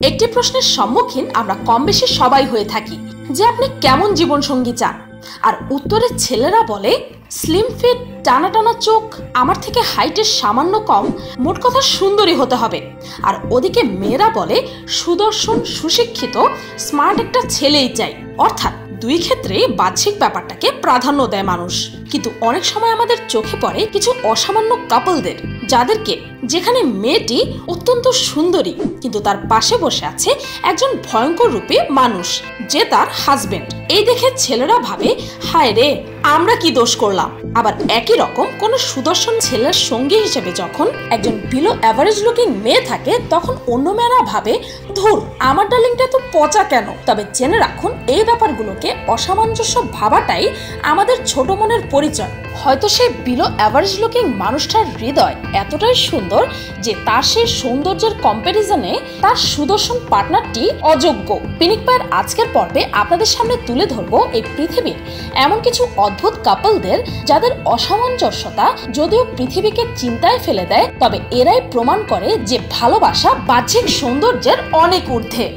একটি প্রশ্নের সম্মুখীন আমরা কম বেশি সবাই হয়ে থাকি যে আপনি কেমন জীবনসঙ্গী চান। আর উত্তরে ছেলেরা বলে স্লিম ফিট, টানা টানা চোখ, আমার থেকে হাইটের সামান্য কম, মোট কথা সুন্দরী হতে হবে। আর ওদিকে মেয়েরা বলে সুদর্শন, সুশিক্ষিত, স্মার্ট একটা ছেলেই চাই। অর্থাৎ দুই ক্ষেত্রে বাহ্যিক ব্যাপারটাকে প্রাধান্য দেয় মানুষ। কিন্তু অনেক সময় আমাদের চোখে পড়ে কিছু অসামান্য কাপলদের, যাদেরকে যেখানে মেয়েটি অত্যন্ত সুন্দরী কিন্তু তার পাশে বসে আছে একজন ভয়ঙ্কর রূপে মানুষ, যে তার হাজবেন্ড। এই দেখে ছেলেরা ভাবে হায় রে, আমরা কি দোষ করলাম। আবার একই রকম কোন সুদর্শন ছেলের সঙ্গী হিসেবে যখন একজন বিলো অ্যাভারেজ লুকিং মেয়ে থাকে, তখন অন্য মেয়েরা ভাবে ধুর, আমার ডার্লিংটা তো পচা কেন। তবে জেনে রাখুন, এই ব্যাপারগুলোকে অসামঞ্জস্য ভাবাটাই আমাদের ছোট মনের পরিচয়। হয়তো সেই বিলো অ্যাভারেজ লুকিং মানুষটার হৃদয় এতটাই সুন্দর যে তার সেই সৌন্দর্যের কম্প্যারিজনে তার সুদর্শন পার্টনারটি অযোগ্য। পিনিক পায়ের আজকের পর্বে আপনাদের সামনে তুলে ধরবো এই পৃথিবীর এমন কিছু অদ্ভুত কাপলদের যাদের অসামঞ্জস্যতা যদিও পৃথিবীকে চিন্তায় ফেলে দেয়, তবে এরাই প্রমাণ করে যে ভালোবাসা বাহ্যিক সৌন্দর্যের অনেক ঊর্ধ্বে।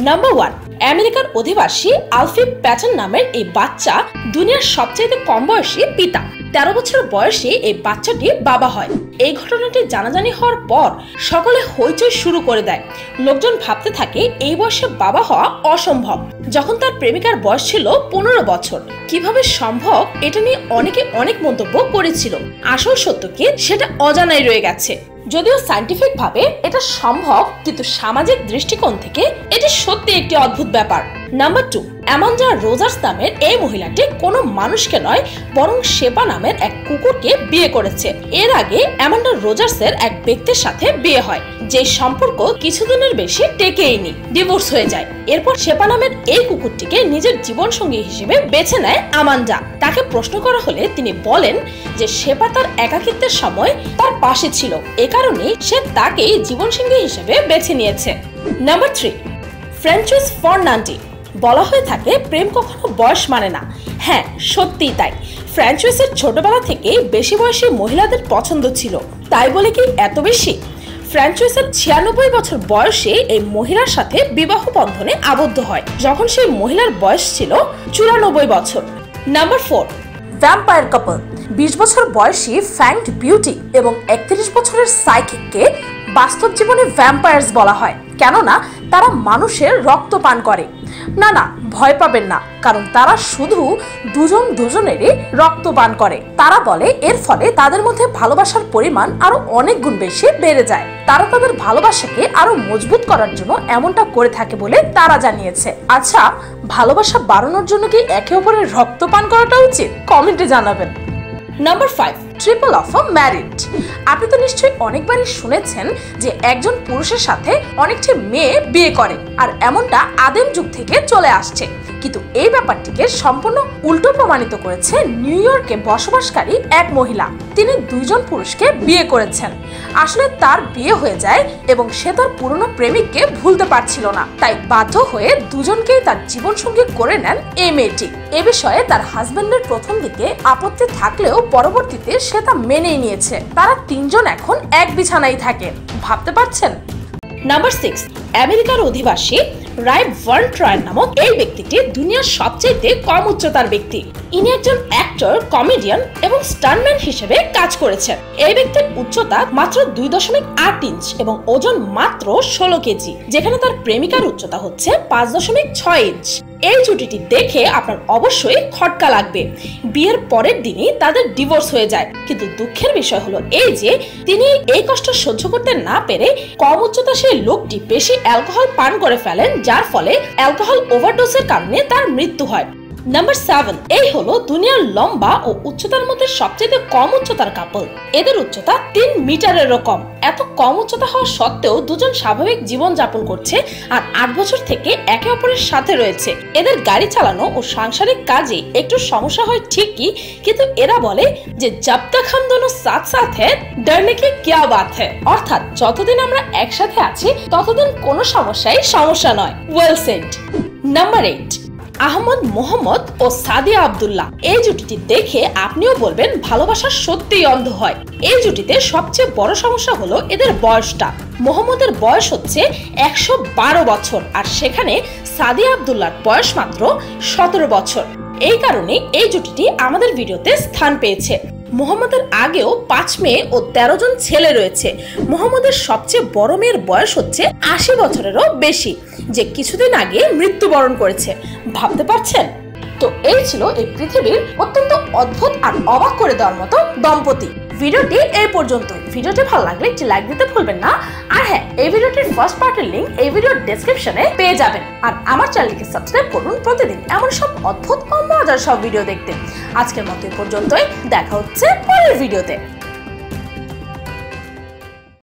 নাম্বার 1, আমেরিকার অধিবাসী আলফি প্যাটন নামের এই বাচ্চা দুনিয়ার সবচেয়ে কম বয়সী পিতা। 13 বছর বয়সে এই বাচ্চাটি বাবা হয়। এই ঘটনাটি জানাজানি হওয়ার পর সকলে হইচই শুরু করে দেয়। লোকজন ভাবতে থাকে এই বয়সে বাবা হওয়া অসম্ভব, যখন তার প্রেমিকার বয়স ছিল 15 বছর। কিভাবে সম্ভব, এটা নিয়ে অনেকে অনেক মন্তব্য করেছিল। আসল সত্য কি, সেটা অজানাই রয়ে গেছে। যদিও সায়েন্টিফিক ভাবে এটা সম্ভব, কিন্তু সামাজিক দৃষ্টিকোণ থেকে এটি সত্যি একটি অদ্ভুত ব্যাপার। নাম্বার 2, অ্যামান্ডা রোজার্স নামের এই মহিলাটি কোনো মানুষকে নয়, বরং শেপা নামের এক কুকুরকে বিয়ে করেছে। এর আগে অ্যামান্ডা রোজার্সের এক ব্যক্তির সাথে বিয়ে হয়, যে সম্পর্ক কিছুদিনের বেশি টেকেইনি, ডিভোর্স হয়ে যায়। এরপর শেপা নামের এই কুকুরটিকে নিজের জীবনসঙ্গী হিসেবে বেছে নেয় অ্যামান্ডা। তাকে প্রশ্ন করা হলে তিনি বলেন যে শেপা তার একাকিত্বের সময় তার পাশে ছিল, এ কারণেই সে তাকেই জীবনসঙ্গী হিসেবে বেছে নিয়েছে। Number 3, Francis Fernandes. বলা হয়ে থাকে প্রেম কখনো বয়স মানে না। হ্যাঁ, সত্যিই তাই। ফ্রান্সিসের ছোটবেলা থেকে বেশি বয়সী মহিলাদের পছন্দ ছিল, তাই বলে কি এত বেশি? ফ্রান্সিসের 96 বছর বয়সে এই মহিলার সাথে বিবাহ বন্ধনে আবদ্ধ হয়, যখন সেই মহিলার বয়স ছিল 94 বছর। নাম্বার 4, ভ্যাম্পায়ার কাপল। 20 বছর বয়সী ফ্যাংড বিউটি এবং 31 বছরের সাইকিককে বাস্তব জীবনে ভ্যাম্পায়ার্স বলা হয়, কেননা তারা মানুষের রক্ত পান করে। না না, ভয় পাবেন না, কারণ তারা শুধু দুজনেরই রক্ত পান করে। তারা বলে এর ফলে তাদের মধ্যে ভালোবাসার পরিমাণ আরো অনেক গুণ বেশি বেড়ে যায়। তারা তাদের ভালোবাসাকে আরো মজবুত করার জন্য এমনটা করে থাকে বলে তারা জানিয়েছে। আচ্ছা, ভালোবাসা বাড়ানোর জন্য কি একে অপরের রক্ত পান করাটা উচিত? কমেন্টে জানাবেন। Number 5, triple of a married. আপনি তো নিশ্চয়ই অনেকবারই শুনেছেন যে একজন পুরুষের সাথে অনেকটি মেয়ে বিয়ে করে, আর এমনটা আদিম যুগ থেকে চলে আসছে। কিন্তু এই ব্যাপারটিকে সম্পূর্ণ উল্টো প্রমাণিত করেছে নিউ ইয়র্কে বসবাসকারী এক মহিলা। তিনি 2জন পুরুষকে বিয়ে করেছেন। আসলে তার বিয়ে হয়ে যায় এবং সে তার পুরনো প্রেমিককে ভুলতে পারছিল না, তাই বাধ্য হয়ে 2জনকেই তার জীবনসঙ্গী করে নেন এই মেয়েটি। এ বিষয়ে তার হাজবেন্ডের প্রথম দিকে আপত্তি থাকলেও পরবর্তীতে সে তা মেনেই নিয়েছে। তারা 3জন এখন এক বিছানায় থাকে, ভাবতে পারছেন? নাম্বার 6, আমেরিকার অধিবাসী রাইভ ভার্ন ট্রায়ার নামক এই ব্যক্তিটি দুনিয়ার সবচেয়ে কম উচ্চতার ব্যক্তি। ইনি একজন অ্যাক্টর, কমেডিয়ান এবং স্টান্টম্যান হিসেবে কাজ করেছেন। এই ব্যক্তির উচ্চতা মাত্র 2.8 ইঞ্চ এবং ওজন মাত্র 16 কেজি, যেখানে তার প্রেমিকার উচ্চতা হচ্ছে 5.6 ইঞ্চ। এই জুটিটি দেখে আপনার অবশ্যই খটকা লাগবে। বিয়ের পরের দিনই তাদের ডিভোর্স হয়ে যায়। কিন্তু দুঃখের বিষয় হলো এই যে তিনি এই কষ্ট সহ্য করতে না পেরে কম উচ্চতা সেই লোকটি বেশি অ্যালকোহল পান করে ফেলেন, যার ফলে অ্যালকোহল ওভারডোজের কারণে তার মৃত্যু হয়। নাম্বার 7, এই হলো দুনিয়ার লম্বা ও উচ্চতার মধ্যে সবচেয়ে কম উচ্চতার কাপল। এদের উচ্চতা 3 মিটারেরও কম। এত কম উচ্চতা হওয়া সত্ত্বেও 2জন স্বাভাবিক জীবন যাপন করছে আর 8 বছর থেকে একে অপরের সাথে রয়েছে। এদের গাড়ি চালানো ও সাংসারিক কাজে একটু সমস্যা হয় ঠিকই, কিন্তু এরা বলে যে জব তক হাম দোনো সাথ সাথ হ্যায় ডরনে কি ক্যা বাত হ্যায়। অর্থাৎ যতদিন আমরা একসাথে আছি ততদিন কোনো সমস্যাই সমস্যা নয়। Well said. Number 8, Ahmed Mohammad ও সাদিয়া আব্দুল্লাহ। এই জুটিটি দেখে আপনিও বলবেন ভালোবাসা সত্যিই অন্ধ হয়। এই জুটিতে সবচেয়ে বড় সমস্যা হলো এদের বয়সটা। মোহাম্মদের বয়স হচ্ছে 112 বছর, আর সেখানে সাদিয়া আব্দুল্লাহর বয়স মাত্র 17 বছর। এই কারণে এই জুটিটি আমাদের ভিডিওতে স্থান পেয়েছে। মোহাম্মদের আগেও 5 মেয়ে ও 13 জন ছেলে রয়েছে। মোহাম্মদের সবচেয়ে বড় মেয়ের বয়স হচ্ছে 80 বছরেরও বেশি, যে কিছুদিন আগে মৃত্যুবরণ করেছে। ভাবতে পারছেন? তো এই ছিল এই পৃথিবীর অত্যন্ত অদ্ভুত আর অবাক করে দেওয়ার মতো দম্পতি। ভিডিওটি এই পর্যন্ত। ভিডিওটি ভালো লাগলে একটি লাইক দিতে ভুলবেন না। আর হ্যাঁ, এই ভিডিওটির ফার্স্ট পার্টের লিংক এই ভিডিওর ডেসক্রিপশনে পেয়ে যাবেন। আর আমার চ্যানেলকে সাবস্ক্রাইব করুন প্রতিদিন এমন সব অদ্ভুত ও মজার সব ভিডিও দেখতে। আজকের মতো এই পর্যন্তই, দেখা হচ্ছে পরের ভিডিওতে।